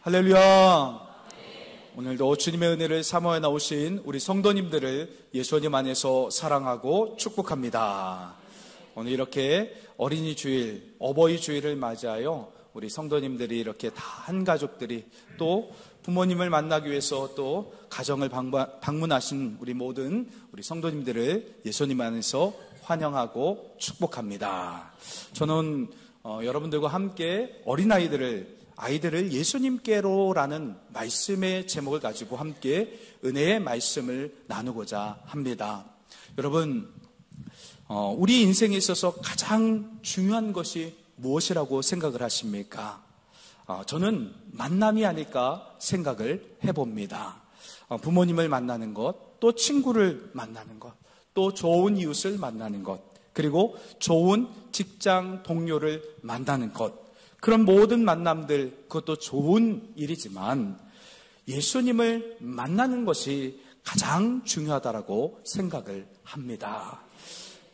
할렐루야. 오늘도 주님의 은혜를 사모해 나오신 우리 성도님들을 예수님 안에서 사랑하고 축복합니다. 오늘 이렇게 어린이 주일, 어버이 주일을 맞이하여 우리 성도님들이 이렇게 다 한 가족들이 또 부모님을 만나기 위해서 또 가정을 방문하신 우리 모든 우리 성도님들을 예수님 안에서 환영하고 축복합니다. 저는 여러분들과 함께 아이들을 예수님께로라는 말씀의 제목을 가지고 함께 은혜의 말씀을 나누고자 합니다. 여러분, 우리 인생에 있어서 가장 중요한 것이 무엇이라고 생각을 하십니까? 저는 만남이 아닐까 생각을 해봅니다. 부모님을 만나는 것, 또 친구를 만나는 것, 또 좋은 이웃을 만나는 것, 그리고 좋은 직장 동료를 만나는 것, 그런 모든 만남들, 그것도 좋은 일이지만 예수님을 만나는 것이 가장 중요하다고 생각을 합니다.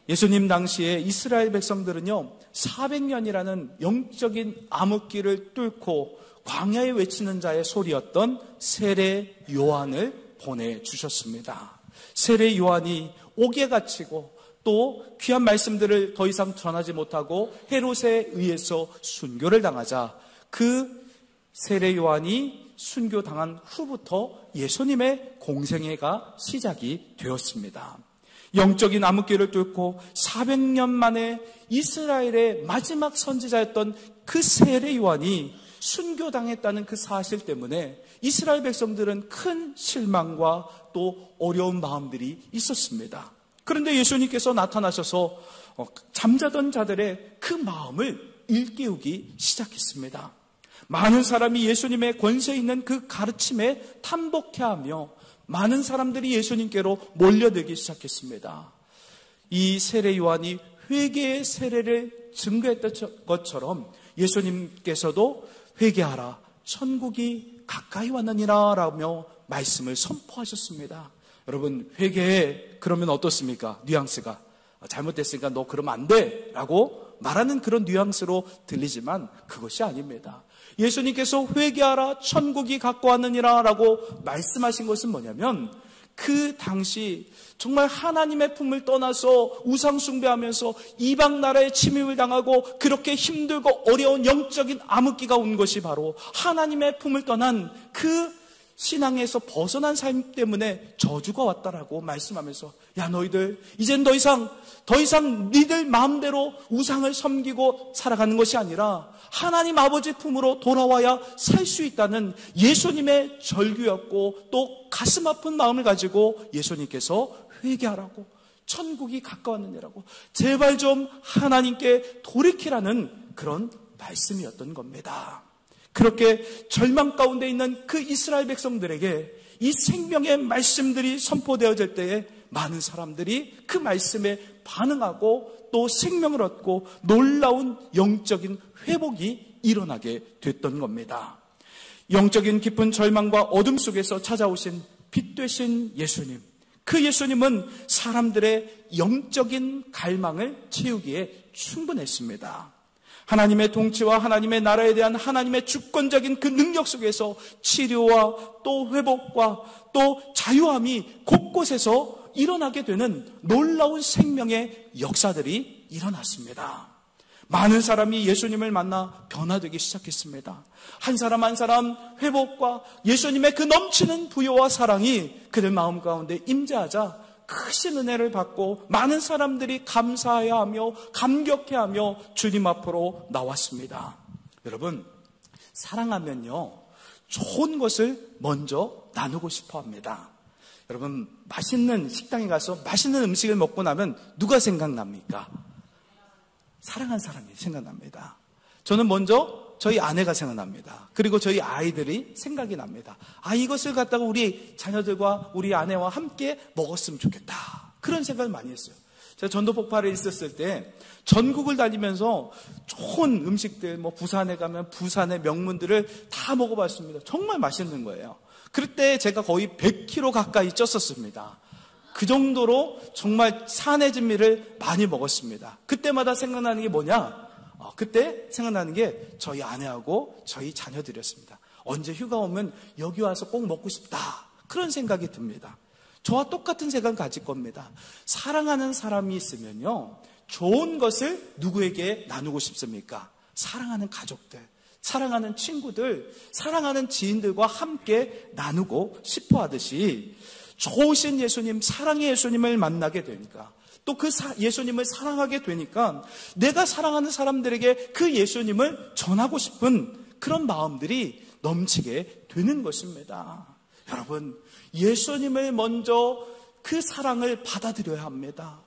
예수님 당시에 이스라엘 백성들은요, 400년이라는 영적인 암흑기를 뚫고 광야에 외치는 자의 소리였던 세례 요한을 보내주셨습니다. 세례 요한이 옥에 갇히고 또 귀한 말씀들을 더 이상 전하지 못하고 헤롯에 의해서 순교를 당하자 그 세례 요한이 순교당한 후부터 예수님의 공생애가 시작이 되었습니다. 영적인 암흑기를 뚫고 400년 만에 이스라엘의 마지막 선지자였던 그 세례 요한이 순교당했다는 그 사실 때문에 이스라엘 백성들은 큰 실망과 또 어려운 마음들이 있었습니다. 그런데 예수님께서 나타나셔서 잠자던 자들의 그 마음을 일깨우기 시작했습니다. 많은 사람이 예수님의 권세 있는 그 가르침에 탐복해하며 많은 사람들이 예수님께로 몰려들기 시작했습니다. 이 세례 요한이 회개의 세례를 증거했던 것처럼 예수님께서도 회개하라, 천국이 가까이 왔느니라 라며 말씀을 선포하셨습니다. 여러분, 회개해. 그러면 어떻습니까? 뉘앙스가 잘못됐으니까 너 그러면 안 돼 라고 말하는 그런 뉘앙스로 들리지만 그것이 아닙니다. 예수님께서 회개하라, 천국이 가까웠느니라 라고 말씀하신 것은 뭐냐면 그 당시 정말 하나님의 품을 떠나서 우상 숭배하면서 이방 나라에 침입을 당하고 그렇게 힘들고 어려운 영적인 암흑기가 온 것이 바로 하나님의 품을 떠난 그 신앙에서 벗어난 삶 때문에 저주가 왔다라고 말씀하면서 야 너희들 이젠 더 이상 니들 마음대로 우상을 섬기고 살아가는 것이 아니라 하나님 아버지 품으로 돌아와야 살 수 있다는 예수님의 절규였고 또 가슴 아픈 마음을 가지고 예수님께서 회개하라고 천국이 가까웠느니라고 제발 좀 하나님께 돌이키라는 그런 말씀이었던 겁니다. 그렇게 절망 가운데 있는 그 이스라엘 백성들에게 이 생명의 말씀들이 선포되어질 때에 많은 사람들이 그 말씀에 반응하고 또 생명을 얻고 놀라운 영적인 회복이 일어나게 됐던 겁니다. 영적인 깊은 절망과 어둠 속에서 찾아오신 빛 되신 예수님, 그 예수님은 사람들의 영적인 갈망을 채우기에 충분했습니다. 하나님의 통치와 하나님의 나라에 대한 하나님의 주권적인 그 능력 속에서 치료와 또 회복과 또 자유함이 곳곳에서 일어나게 되는 놀라운 생명의 역사들이 일어났습니다. 많은 사람이 예수님을 만나 변화되기 시작했습니다. 한 사람 한 사람 회복과 예수님의 그 넘치는 부요와 사랑이 그들 마음 가운데 임재하자 크신 은혜를 받고 많은 사람들이 감사해하며 감격해하며 주님 앞으로 나왔습니다. 여러분, 사랑하면요 좋은 것을 먼저 나누고 싶어 합니다. 여러분, 맛있는 식당에 가서 맛있는 음식을 먹고 나면 누가 생각납니까? 사랑한 사람이 생각납니다. 저는 먼저 저희 아내가 생각납니다. 그리고 저희 아이들이 생각이 납니다. 이것을 갖다가 우리 자녀들과 우리 아내와 함께 먹었으면 좋겠다. 그런 생각을 많이 했어요. 제가 전도 폭발에 있었을 때 전국을 다니면서 좋은 음식들, 부산에 가면 부산의 명문들을 다 먹어봤습니다. 정말 맛있는 거예요. 그때 제가 거의 100kg 가까이 쪘었습니다. 그 정도로 정말 산의 진미를 많이 먹었습니다. 그때마다 생각나는 게 뭐냐? 그때 생각나는 게 저희 아내하고 저희 자녀들이었습니다. 언제 휴가 오면 여기 와서 꼭 먹고 싶다. 그런 생각이 듭니다. 저와 똑같은 생각 가질 겁니다. 사랑하는 사람이 있으면요, 좋은 것을 누구에게 나누고 싶습니까? 사랑하는 가족들, 사랑하는 친구들, 사랑하는 지인들과 함께 나누고 싶어 하듯이 좋으신 예수님, 사랑의 예수님을 만나게 되니까, 또 그 예수님을 사랑하게 되니까 내가 사랑하는 사람들에게 그 예수님을 전하고 싶은 그런 마음들이 넘치게 되는 것입니다. 여러분, 예수님을 먼저 그 사랑을 받아들여야 합니다.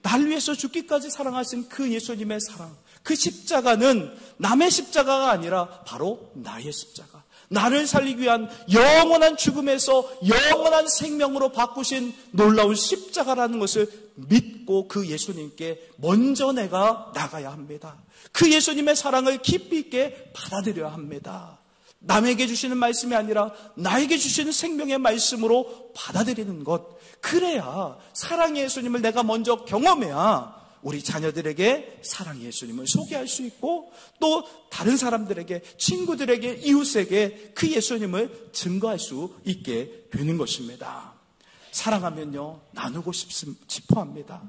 날 위해서 죽기까지 사랑하신 그 예수님의 사랑, 그 십자가는 남의 십자가가 아니라 바로 나의 십자가, 나를 살리기 위한 영원한 죽음에서 영원한 생명으로 바꾸신 놀라운 십자가라는 것을 믿고 그 예수님께 먼저 내가 나가야 합니다. 그 예수님의 사랑을 깊이 있게 받아들여야 합니다. 남에게 주시는 말씀이 아니라 나에게 주시는 생명의 말씀으로 받아들이는 것, 그래야 사랑의 예수님을 내가 먼저 경험해야 우리 자녀들에게 사랑의 예수님을 소개할 수 있고, 또 다른 사람들에게, 친구들에게, 이웃에게 그 예수님을 증거할 수 있게 되는 것입니다. 사랑하면요, 나누고 싶어 합니다.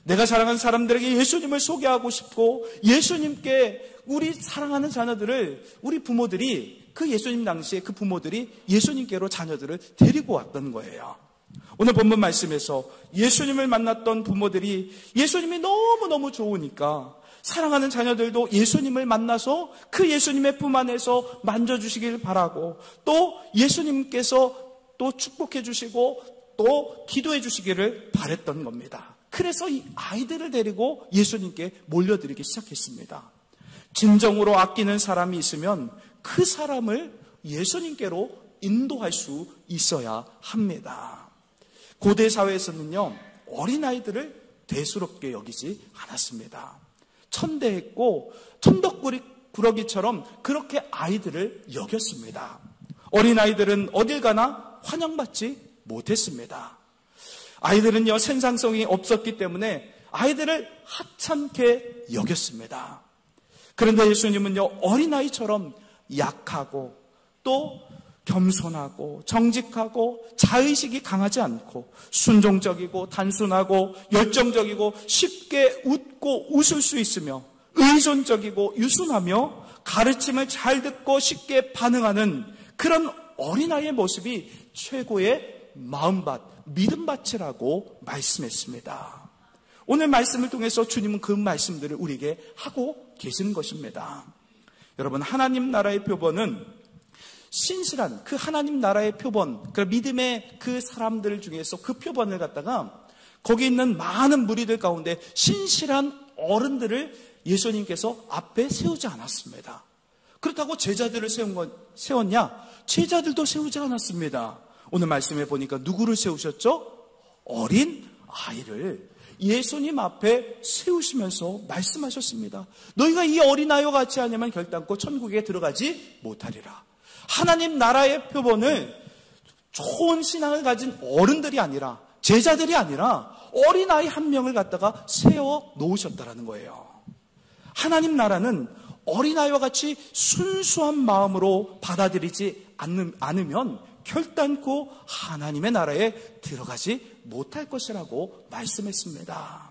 내가 사랑하는 사람들에게 예수님을 소개하고 싶고, 예수님께 우리 사랑하는 자녀들을, 우리 부모들이, 그 예수님 당시에 그 부모들이 예수님께로 자녀들을 데리고 왔던 거예요. 오늘 본문 말씀에서 예수님을 만났던 부모들이 예수님이 너무너무 좋으니까 사랑하는 자녀들도 예수님을 만나서 그 예수님의 품 안에서 만져주시길 바라고, 또 예수님께서 또 축복해 주시고 또 기도해 주시기를 바랬던 겁니다. 그래서 이 아이들을 데리고 예수님께 몰려드리기 시작했습니다. 진정으로 아끼는 사람이 있으면 그 사람을 예수님께로 인도할 수 있어야 합니다. 고대 사회에서는요, 어린아이들을 대수롭게 여기지 않았습니다. 천대했고 천덕꾸러기처럼 그렇게 아이들을 여겼습니다. 어린아이들은 어딜 가나 환영받지 못했습니다. 아이들은요, 생산성이 없었기 때문에 아이들을 하찮게 여겼습니다. 그런데 예수님은요, 어린아이처럼 약하고 또 겸손하고 정직하고 자의식이 강하지 않고 순종적이고 단순하고 열정적이고 쉽게 웃고 웃을 수 있으며 의존적이고 유순하며 가르침을 잘 듣고 쉽게 반응하는 그런 어린아이의 모습이 최고의 마음밭, 믿음밭이라고 말씀했습니다. 오늘 말씀을 통해서 주님은 그 말씀들을 우리에게 하고 계시는 것입니다. 여러분, 하나님 나라의 표본은 신실한 그 하나님 나라의 표본, 그 믿음의 그 사람들 중에서 그 표본을 갖다가 거기 있는 많은 무리들 가운데 신실한 어른들을 예수님께서 앞에 세우지 않았습니다. 그렇다고 제자들을 세웠냐? 제자들도 세우지 않았습니다. 오늘 말씀해 보니까 누구를 세우셨죠? 어린 아이를 예수님 앞에 세우시면서 말씀하셨습니다. 너희가 이 어린아이와 같이 하냐면 결단코 천국에 들어가지 못하리라. 하나님 나라의 표본을 좋은 신앙을 가진 어른들이 아니라, 제자들이 아니라 어린아이 한 명을 갖다가 세워 놓으셨다라는 거예요. 하나님 나라는 어린아이와 같이 순수한 마음으로 받아들이지 않으면 결단코 하나님의 나라에 들어가지 못할 것이라고 말씀했습니다.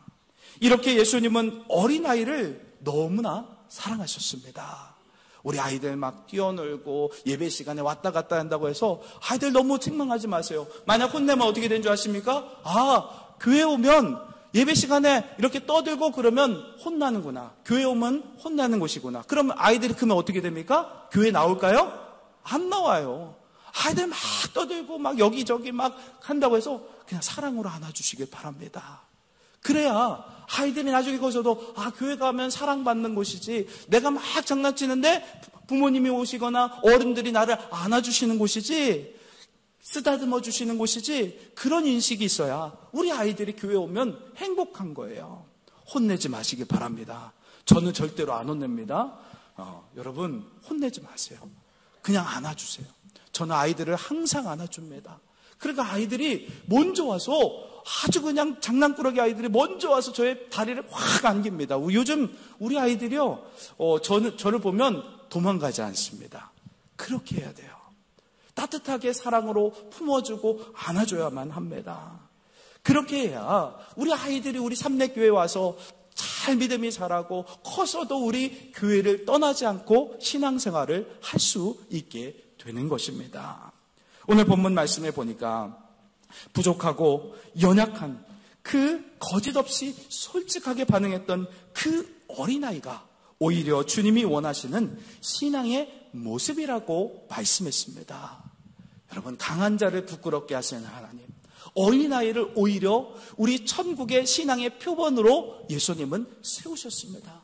이렇게 예수님은 어린아이를 너무나 사랑하셨습니다. 우리 아이들 막 뛰어놀고 예배 시간에 왔다 갔다 한다고 해서 아이들 너무 책망하지 마세요. 만약 혼내면 어떻게 된 줄 아십니까? 교회 오면 예배 시간에 이렇게 떠들고 그러면 혼나는구나. 교회 오면 혼나는 곳이구나. 그러면 아이들이 그러면 어떻게 됩니까? 교회 나올까요? 안 나와요. 아이들 막 떠들고 막 여기저기 막 한다고 해서 그냥 사랑으로 안아주시길 바랍니다. 그래야 아이들이 나중에 거기서도 교회 가면 사랑받는 곳이지, 내가 막 장난치는데 부모님이 오시거나 어른들이 나를 안아주시는 곳이지, 쓰다듬어 주시는 곳이지, 그런 인식이 있어야 우리 아이들이 교회 오면 행복한 거예요. 혼내지 마시길 바랍니다. 저는 절대로 안 혼냅니다. 여러분, 혼내지 마세요. 그냥 안아주세요. 저는 아이들을 항상 안아줍니다. 그러니까 아이들이 먼저 와서, 아주 그냥 장난꾸러기 아이들이 먼저 와서 저의 다리를 확 안깁니다. 요즘 우리 아이들이요, 저를 보면 도망가지 않습니다. 그렇게 해야 돼요. 따뜻하게 사랑으로 품어주고 안아줘야만 합니다. 그렇게 해야 우리 아이들이 우리 삼례교회에 와서 잘 믿음이 자라고 커서도 우리 교회를 떠나지 않고 신앙생활을 할 수 있게 되는 것입니다. 오늘 본문 말씀에 보니까 부족하고 연약한 그 거짓 없이 솔직하게 반응했던 그 어린아이가 오히려 주님이 원하시는 신앙의 모습이라고 말씀했습니다. 여러분, 강한 자를 부끄럽게 하시는 하나님, 어린아이를 오히려 우리 천국의 신앙의 표본으로 예수님은 세우셨습니다.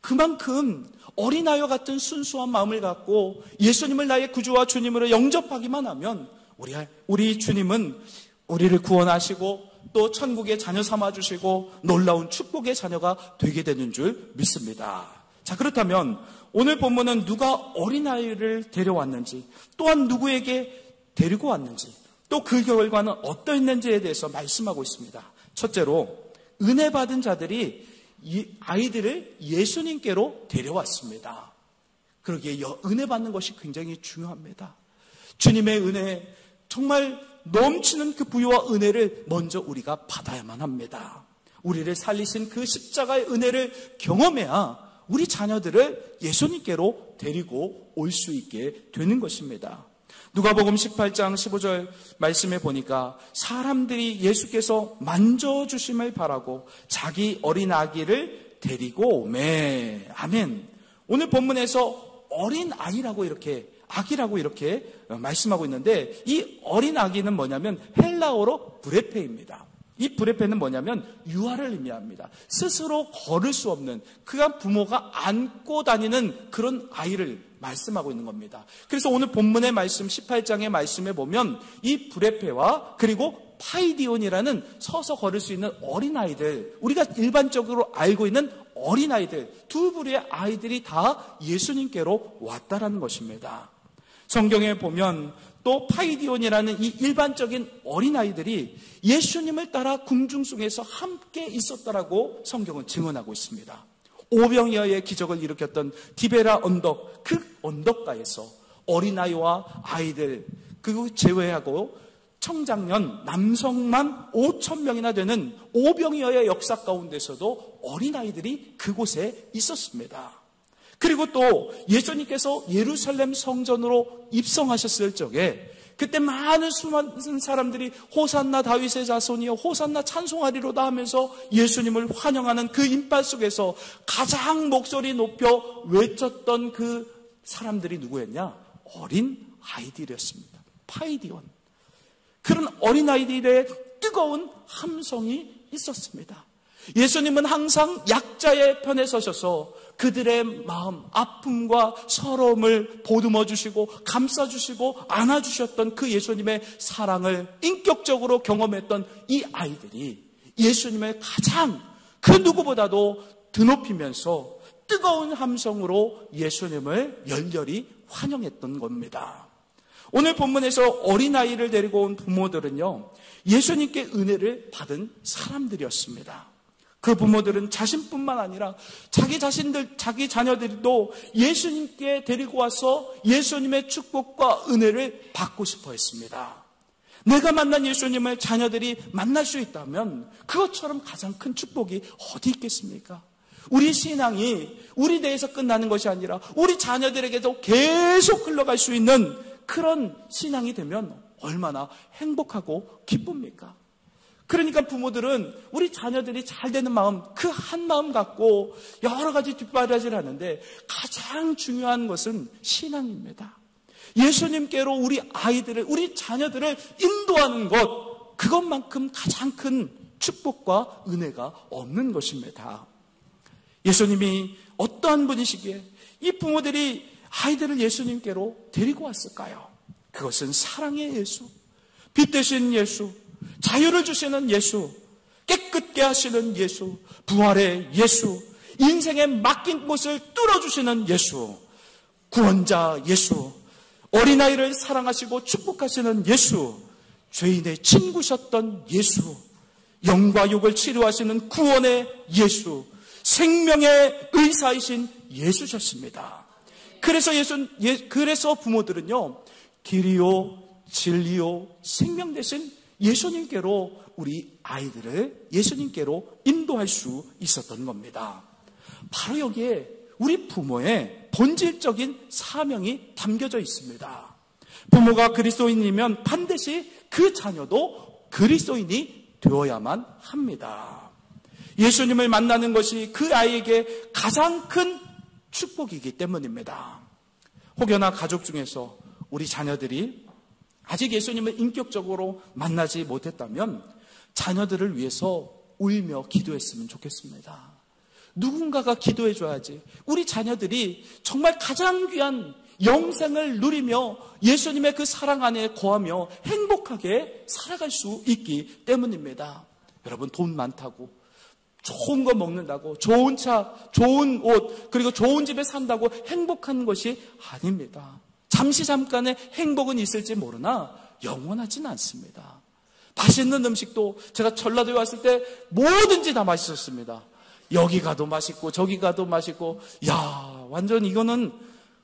그만큼 어린아이와 같은 순수한 마음을 갖고 예수님을 나의 구주와 주님으로 영접하기만 하면 우리 주님은 우리를 구원하시고 또 천국의 자녀 삼아주시고 놀라운 축복의 자녀가 되게 되는 줄 믿습니다. 자, 그렇다면 오늘 본문은 누가 어린아이를 데려왔는지, 또한 누구에게 데리고 왔는지, 또 그 결과는 어떠했는지에 대해서 말씀하고 있습니다. 첫째로 은혜 받은 자들이 이 아이들을 예수님께로 데려왔습니다. 그러기에 은혜 받는 것이 굉장히 중요합니다. 주님의 은혜, 정말 넘치는 그 부유와 은혜를 먼저 우리가 받아야만 합니다. 우리를 살리신 그 십자가의 은혜를 경험해야 우리 자녀들을 예수님께로 데리고 올 수 있게 되는 것입니다. 누가복음 18장 15절 말씀에 보니까 사람들이 예수께서 만져주심을 바라고 자기 어린 아기를 데리고 오매. 아멘. 오늘 본문에서 어린 아이라고 이렇게, 아기라고 이렇게 말씀하고 있는데, 이 어린 아기는 뭐냐면 헬라어로 브레페입니다. 이 브레페는 뭐냐면 유아를 의미합니다. 스스로 걸을 수 없는, 그가 부모가 안고 다니는 그런 아이를 말씀하고 있는 겁니다. 그래서 오늘 본문의 말씀 18장의 말씀에 보면 이 브레페와 그리고 파이디온이라는 서서 걸을 수 있는 어린아이들, 우리가 일반적으로 알고 있는 어린아이들, 두 부류의 아이들이 다 예수님께로 왔다라는 것입니다. 성경에 보면 또 파이디온이라는 이 일반적인 어린아이들이 예수님을 따라 궁중송에서 함께 있었다라고 성경은 증언하고 있습니다. 오병이어의 기적을 일으켰던 디베라 언덕, 그 언덕가에서 어린아이와 아이들 그리고 제외하고 청장년 남성만 5,000명이나 되는 오병이어의 역사 가운데서도 어린아이들이 그곳에 있었습니다. 그리고 또 예수님께서 예루살렘 성전으로 입성하셨을 적에 그때 많은 수많은 사람들이 호산나 다윗의 자손이여 호산나 찬송하리로다 하면서 예수님을 환영하는 그 인파 속에서 가장 목소리 높여 외쳤던 그 사람들이 누구였냐? 어린 아이들이었습니다. 파이디온. 그런 어린 아이들의 뜨거운 함성이 있었습니다. 예수님은 항상 약자의 편에 서셔서 그들의 마음, 아픔과 서러움을 보듬어 주시고 감싸 주시고 안아 주셨던 그 예수님의 사랑을 인격적으로 경험했던 이 아이들이 예수님을 가장 그 누구보다도 드높이면서 뜨거운 함성으로 예수님을 열렬히 환영했던 겁니다. 오늘 본문에서 어린아이를 데리고 온 부모들은요, 예수님께 은혜를 받은 사람들이었습니다. 그 부모들은 자신뿐만 아니라 자기 자신들, 자기 자녀들도 예수님께 데리고 와서 예수님의 축복과 은혜를 받고 싶어 했습니다. 내가 만난 예수님을 자녀들이 만날 수 있다면 그것처럼 가장 큰 축복이 어디 있겠습니까? 우리 신앙이 우리 내에서 끝나는 것이 아니라 우리 자녀들에게도 계속 흘러갈 수 있는 그런 신앙이 되면 얼마나 행복하고 기쁩니까? 그러니까 부모들은 우리 자녀들이 잘 되는 마음, 그 한 마음 갖고 여러 가지 뒷바라지를 하는데 가장 중요한 것은 신앙입니다. 예수님께로 우리 아이들을, 우리 자녀들을 인도하는 것, 그것만큼 가장 큰 축복과 은혜가 없는 것입니다. 예수님이 어떠한 분이시기에 이 부모들이 아이들을 예수님께로 데리고 왔을까요? 그것은 사랑의 예수, 빛 되신 예수, 자유를 주시는 예수, 깨끗게 하시는 예수, 부활의 예수, 인생에 맡긴 곳을 뚫어주시는 예수, 구원자 예수, 어린아이를 사랑하시고 축복하시는 예수, 죄인의 친구셨던 예수, 영과 육을 치료하시는 구원의 예수, 생명의 의사이신 예수셨습니다. 그래서 부모들은요, 길이요, 진리요, 생명 되신 예수님께로 우리 아이들을 예수님께로 인도할 수 있었던 겁니다. 바로 여기에 우리 부모의 본질적인 사명이 담겨져 있습니다. 부모가 그리스도인이면 반드시 그 자녀도 그리스도인이 되어야만 합니다. 예수님을 만나는 것이 그 아이에게 가장 큰 축복이기 때문입니다. 혹여나 가족 중에서 우리 자녀들이 아직 예수님을 인격적으로 만나지 못했다면 자녀들을 위해서 울며 기도했으면 좋겠습니다. 누군가가 기도해 줘야지 우리 자녀들이 정말 가장 귀한 영생을 누리며 예수님의 그 사랑 안에 거하며 행복하게 살아갈 수 있기 때문입니다. 여러분, 돈 많다고, 좋은 거 먹는다고, 좋은 차, 좋은 옷, 그리고 좋은 집에 산다고 행복한 것이 아닙니다. 잠깐의 행복은 있을지 모르나 영원하지는 않습니다. 맛있는 음식도 제가 전라도에 왔을 때 뭐든지 다 맛있었습니다. 여기 가도 맛있고 저기 가도 맛있고, 야, 완전 이거는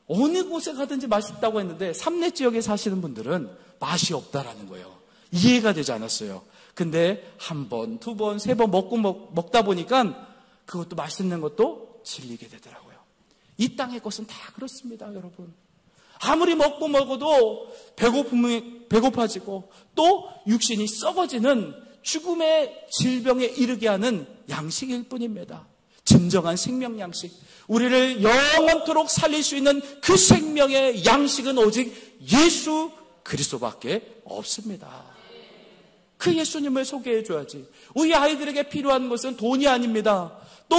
어느 곳에 가든지 맛있다고 했는데 삼내 지역에 사시는 분들은 맛이 없다라는 거예요. 이해가 되지 않았어요. 근데 한 번, 두 번, 세 번 먹다 보니까 그것도 맛있는 것도 질리게 되더라고요. 이 땅의 것은 다 그렇습니다, 여러분. 아무리 먹어도 배고파지고 또 육신이 썩어지는 죽음의 질병에 이르게 하는 양식일 뿐입니다. 진정한 생명 양식, 우리를 영원토록 살릴 수 있는 그 생명의 양식은 오직 예수 그리스도밖에 없습니다. 그 예수님을 소개해 줘야지. 우리 아이들에게 필요한 것은 돈이 아닙니다. 또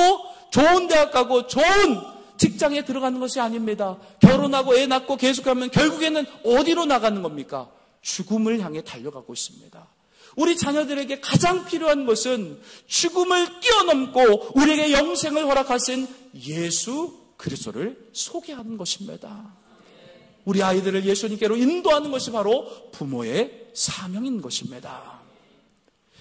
좋은 대학 가고 좋은 직장에 들어가는 것이 아닙니다. 결혼하고 애 낳고 계속하면 결국에는 어디로 나가는 겁니까? 죽음을 향해 달려가고 있습니다. 우리 자녀들에게 가장 필요한 것은 죽음을 뛰어넘고 우리에게 영생을 허락하신 예수 그리스도를 소개하는 것입니다. 우리 아이들을 예수님께로 인도하는 것이 바로 부모의 사명인 것입니다.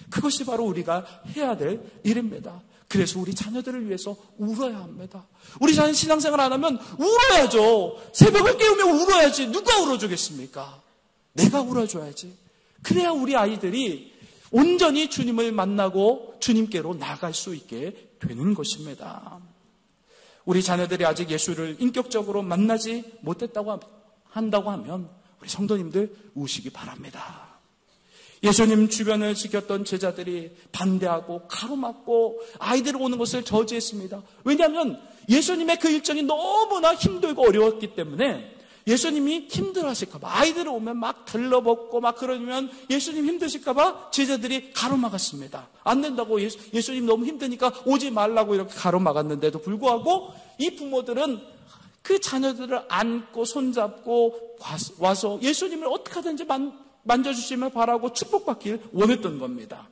그것이 바로 우리가 해야 될 일입니다. 그래서 우리 자녀들을 위해서 울어야 합니다. 우리 자녀 신앙생활 안 하면 울어야죠. 새벽을 깨우면 울어야지. 누가 울어주겠습니까? 내가 울어줘야지. 그래야 우리 아이들이 온전히 주님을 만나고 주님께로 나갈 수 있게 되는 것입니다. 우리 자녀들이 아직 예수를 인격적으로 만나지 못했다고 한다고 하면 우리 성도님들 우시기 바랍니다. 예수님 주변을 지켰던 제자들이 반대하고 가로막고 아이들 오는 것을 저지했습니다. 왜냐하면 예수님의 그 일정이 너무나 힘들고 어려웠기 때문에 예수님이 힘들어하실까봐, 아이들 오면 막 들러붙고 막 그러면 예수님 힘드실까봐 제자들이 가로막았습니다. 안 된다고, 예수님 너무 힘드니까 오지 말라고 이렇게 가로막았는데도 불구하고 이 부모들은 그 자녀들을 안고 손잡고 와서 예수님을 어떻게 하든지 만져주시면 바라고 축복받길 원했던 겁니다.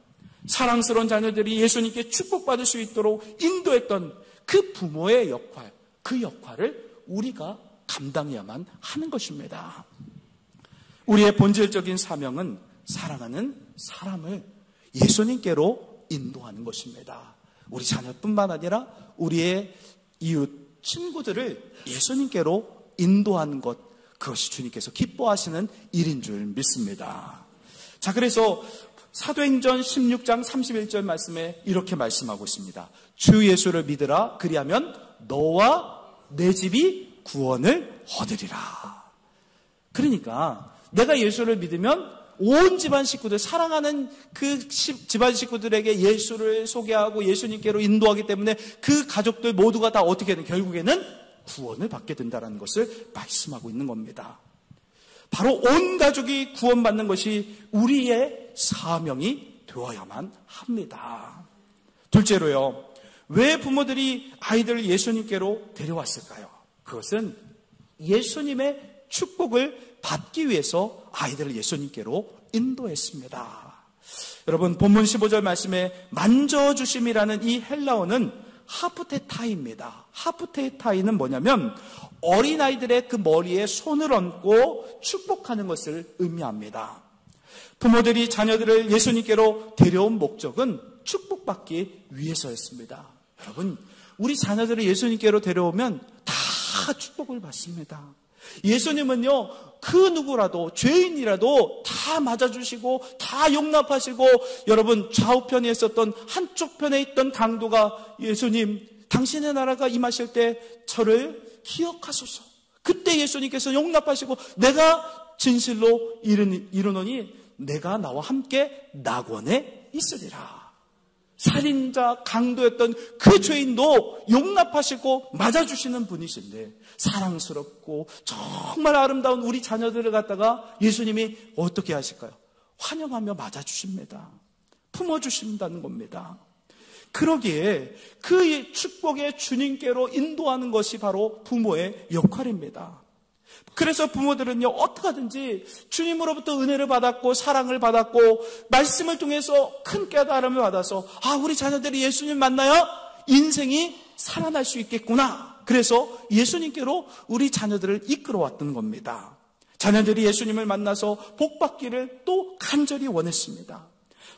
사랑스러운 자녀들이 예수님께 축복받을 수 있도록 인도했던 그 부모의 역할, 그 역할을 우리가 감당해야만 하는 것입니다. 우리의 본질적인 사명은 사랑하는 사람을 예수님께로 인도하는 것입니다. 우리 자녀뿐만 아니라 우리의 이웃, 친구들을 예수님께로 인도하는 것, 그것이 주님께서 기뻐하시는 일인 줄 믿습니다. 자, 그래서 사도행전 16장 31절 말씀에 이렇게 말씀하고 있습니다. 주 예수를 믿으라. 그리하면 너와 내 집이 구원을 얻으리라. 그러니까 내가 예수를 믿으면 온 집안 식구들, 사랑하는 그 집안 식구들에게 예수를 소개하고 예수님께로 인도하기 때문에 그 가족들 모두가 다 어떻게 되는, 결국에는 구원을 받게 된다는 것을 말씀하고 있는 겁니다. 바로 온 가족이 구원받는 것이 우리의 사명이 되어야만 합니다. 둘째로요, 왜 부모들이 아이들을 예수님께로 데려왔을까요? 그것은 예수님의 축복을 받기 위해서 아이들을 예수님께로 인도했습니다. 여러분, 본문 15절 말씀에 만져주심이라는 이 헬라어는 하프테타이입니다. 하프테타이는 뭐냐면 어린아이들의 그 머리에 손을 얹고 축복하는 것을 의미합니다. 부모들이 자녀들을 예수님께로 데려온 목적은 축복받기 위해서였습니다. 여러분, 우리 자녀들을 예수님께로 데려오면 다 다 축복을 받습니다. 예수님은요, 그 누구라도, 죄인이라도 다 맞아주시고, 다 용납하시고, 여러분, 좌우편에 있었던 한쪽 편에 있던 강도가 예수님, 당신의 나라가 임하실 때 저를 기억하소서. 그때 예수님께서 용납하시고, 내가 진실로 이르노니 내가 나와 함께 낙원에 있으리라. 살인자, 강도였던 그 죄인도 용납하시고 맞아주시는 분이신데, 사랑스럽고 정말 아름다운 우리 자녀들을 갖다가 예수님이 어떻게 하실까요? 환영하며 맞아주십니다. 품어주신다는 겁니다. 그러기에 그 축복의 주님께로 인도하는 것이 바로 부모의 역할입니다. 그래서 부모들은요, 어떻게 하든지 주님으로부터 은혜를 받았고 사랑을 받았고 말씀을 통해서 큰 깨달음을 받아서 우리 자녀들이 예수님 만나야 인생이 살아날 수 있겠구나. 그래서 예수님께로 우리 자녀들을 이끌어왔던 겁니다. 자녀들이 예수님을 만나서 복받기를 또 간절히 원했습니다.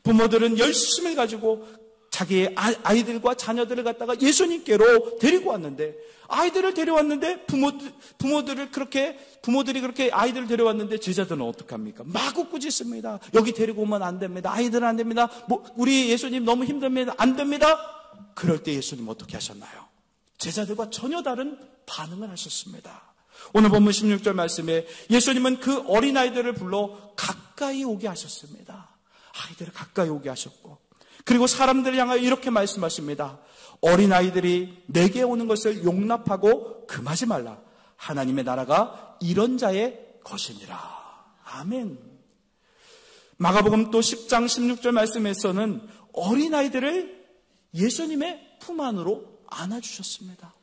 부모들은 열심을 가지고 자기의 아이들과 자녀들을 갖다가 예수님께로 데리고 왔는데, 아이들을 데려왔는데 부모들이 그렇게 아이들을 데려왔는데 제자들은 어떻게 합니까? 마구 꾸짖습니다. 여기 데리고 오면 안 됩니다. 아이들은 안 됩니다. 우리 예수님 너무 힘듭니다. 안 됩니다. 그럴 때 예수님 어떻게 하셨나요? 제자들과 전혀 다른 반응을 하셨습니다. 오늘 본문 16절 말씀에 예수님은 그 어린아이들을 불러 가까이 오게 하셨습니다. 아이들을 가까이 오게 하셨고, 그리고 사람들을 향하여 이렇게 말씀하십니다. 어린아이들이 내게 오는 것을 용납하고 금하지 말라. 하나님의 나라가 이런 자의 것이니라. 아멘. 마가복음 또 10장 16절 말씀에서는 어린아이들을 예수님의 품 안으로 안아주셨습니다.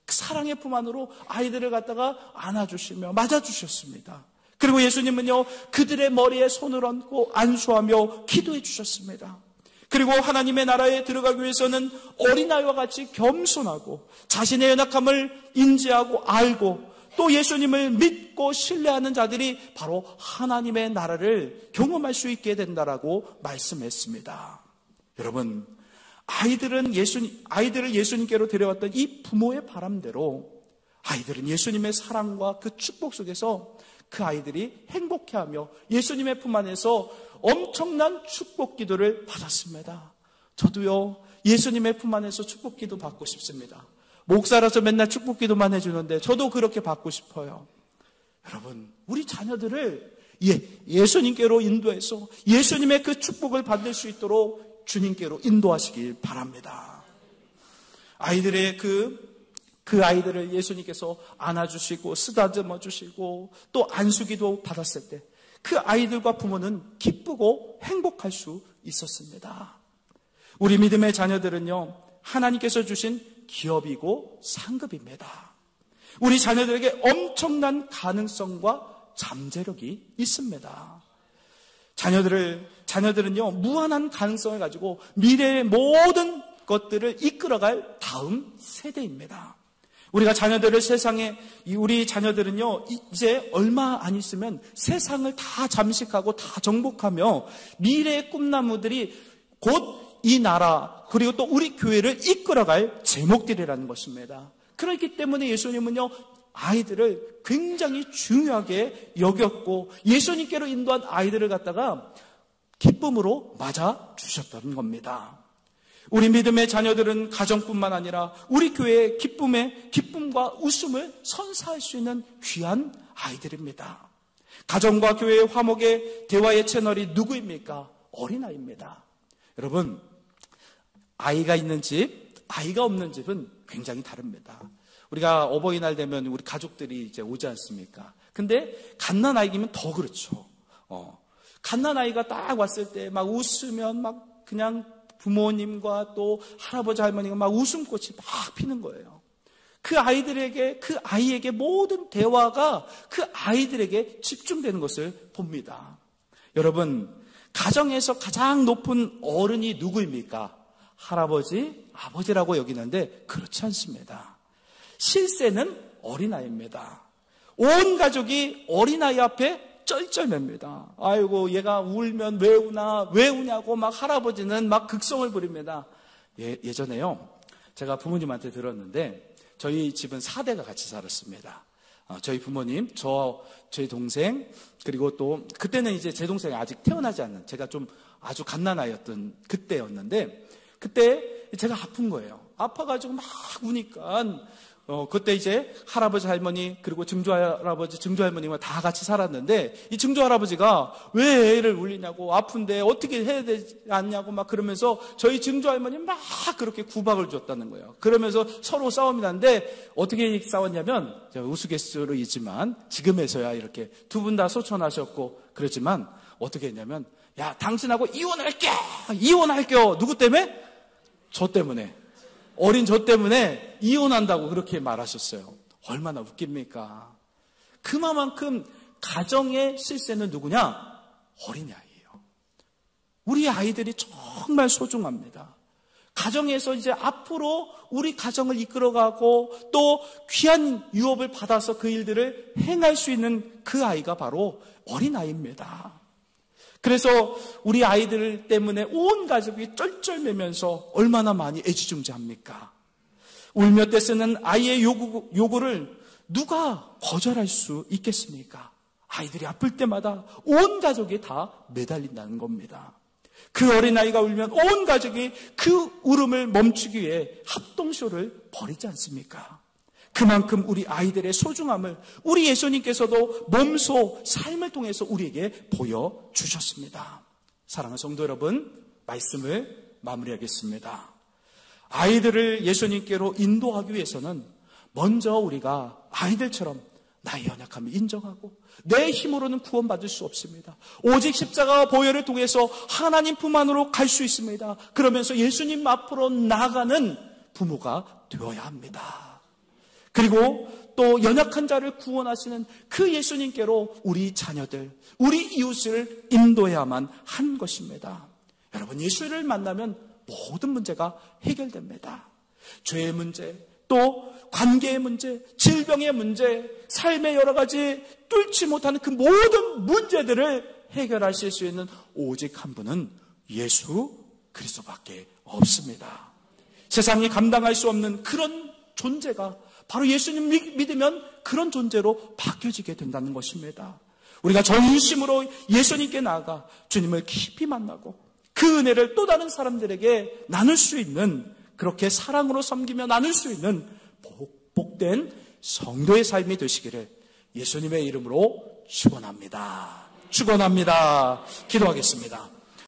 그 사랑의 품 안으로 아이들을 갖다가 안아주시며 맞아주셨습니다. 그리고 예수님은요, 그들의 머리에 손을 얹고 안수하며 기도해 주셨습니다. 그리고 하나님의 나라에 들어가기 위해서는 어린아이와 같이 겸손하고 자신의 연약함을 인지하고 알고 또 예수님을 믿고 신뢰하는 자들이 바로 하나님의 나라를 경험할 수 있게 된다라고 말씀했습니다. 여러분, 아이들을 예수님께로 데려왔던 이 부모의 바람대로 아이들은 예수님의 사랑과 그 축복 속에서 그 아이들이 행복해하며 예수님의 품 안에서 엄청난 축복 기도를 받았습니다. 저도요, 예수님의 품 안에서 축복 기도 받고 싶습니다. 목사라서 맨날 축복 기도만 해주는데 저도 그렇게 받고 싶어요. 여러분, 우리 자녀들을 예수님께로 인도해서 예수님의 그 축복을 받을 수 있도록 주님께로 인도하시길 바랍니다. 아이들의 그 아이들을 예수님께서 안아주시고 쓰다듬어 주시고 또 안수기도 받았을 때 그 아이들과 부모는 기쁘고 행복할 수 있었습니다. 우리 믿음의 자녀들은요, 하나님께서 주신 기업이고 상급입니다. 우리 자녀들에게 엄청난 가능성과 잠재력이 있습니다. 자녀들은요, 무한한 가능성을 가지고 미래의 모든 것들을 이끌어갈 다음 세대입니다. 우리 자녀들은요, 이제 얼마 안 있으면 세상을 다 잠식하고 다 정복하며 미래의 꿈나무들이 곧 이 나라, 그리고 또 우리 교회를 이끌어갈 제목들이라는 것입니다. 그렇기 때문에 예수님은요, 아이들을 굉장히 중요하게 여겼고 예수님께로 인도한 아이들을 갖다가 기쁨으로 맞아 주셨다는 겁니다. 우리 믿음의 자녀들은 가정뿐만 아니라 우리 교회의 기쁨과 웃음을 선사할 수 있는 귀한 아이들입니다. 가정과 교회의 화목의 대화의 채널이 누구입니까? 어린아이입니다. 여러분, 아이가 있는 집, 아이가 없는 집은 굉장히 다릅니다. 우리가 어버이날 되면 우리 가족들이 이제 오지 않습니까? 근데 갓난아이면 더 그렇죠. 갓난아이가 딱 왔을 때 막 웃으면 막 그냥 부모님과 또 할아버지 할머니가 막 웃음꽃이 막 피는 거예요. 그 아이에게 모든 대화가 그 아이들에게 집중되는 것을 봅니다. 여러분, 가정에서 가장 높은 어른이 누구입니까? 할아버지, 아버지라고 여기는데 그렇지 않습니다. 실세는 어린아이입니다. 온 가족이 어린아이 앞에 쩔쩔맵니다. 아이고, 얘가 울면 왜 우냐고 막 할아버지는 막 극성을 부립니다. 예전에요, 제가 부모님한테 들었는데 저희 집은 4대가 같이 살았습니다. 저희 부모님, 저희 동생, 그리고 또 그때는 이제 제 동생이 아직 태어나지 않는, 제가 좀 아주 갓난아이였던 그때였는데, 그때 제가 아픈 거예요. 아파가지고 막 우니까 그때 이제 할아버지, 할머니, 그리고 증조할아버지, 증조할머니와 다 같이 살았는데, 이 증조할아버지가 왜 애를 울리냐고, 아픈데 어떻게 해야 되지 않냐고 막 그러면서 저희 증조할머니 막 그렇게 구박을 줬다는 거예요. 그러면서 서로 싸움이 났는데, 어떻게 싸웠냐면, 우스갯소리이지만 지금에서야 이렇게 두 분 다 소천하셨고 그렇지만, 어떻게 했냐면, 야, 당신하고 이혼할게요. 누구 때문에? 저 때문에. 어린 저 때문에 이혼한다고 그렇게 말하셨어요. 얼마나 웃깁니까? 그만큼 가정의 실세는 누구냐? 어린아이예요. 우리 아이들이 정말 소중합니다. 가정에서 이제 앞으로 우리 가정을 이끌어가고 또 귀한 유업을 받아서 그 일들을 행할 수 있는 그 아이가 바로 어린아이입니다. 그래서 우리 아이들 때문에 온 가족이 쩔쩔매면서 얼마나 많이 애지중지합니까? 울며 떼쓰는 아이의 요구를 누가 거절할 수 있겠습니까? 아이들이 아플 때마다 온 가족이 다 매달린다는 겁니다. 그 어린아이가 울면 온 가족이 그 울음을 멈추기 위해 합동쇼를 벌이지 않습니까? 그만큼 우리 아이들의 소중함을 우리 예수님께서도 몸소 삶을 통해서 우리에게 보여주셨습니다. 사랑하는 성도 여러분, 말씀을 마무리하겠습니다. 아이들을 예수님께로 인도하기 위해서는 먼저 우리가 아이들처럼 나의 연약함을 인정하고 내 힘으로는 구원받을 수 없습니다. 오직 십자가 보혈을 통해서 하나님 품 안으로 갈 수 있습니다. 그러면서 예수님 앞으로 나아가는 부모가 되어야 합니다. 그리고 또 연약한 자를 구원하시는 그 예수님께로 우리 자녀들, 우리 이웃을 인도해야만 한 것입니다. 여러분, 예수를 만나면 모든 문제가 해결됩니다. 죄의 문제, 또 관계의 문제, 질병의 문제, 삶의 여러 가지 뚫지 못하는 그 모든 문제들을 해결하실 수 있는 오직 한 분은 예수 그리스도밖에 없습니다. 세상이 감당할 수 없는 그런 존재가 바로 예수님 믿으면 그런 존재로 바뀌어지게 된다는 것입니다. 우리가 전심으로 예수님께 나아가 주님을 깊이 만나고 그 은혜를 또 다른 사람들에게 나눌 수 있는, 그렇게 사랑으로 섬기며 나눌 수 있는 복된 성도의 삶이 되시기를 예수님의 이름으로 축원합니다. 축원합니다. 기도하겠습니다.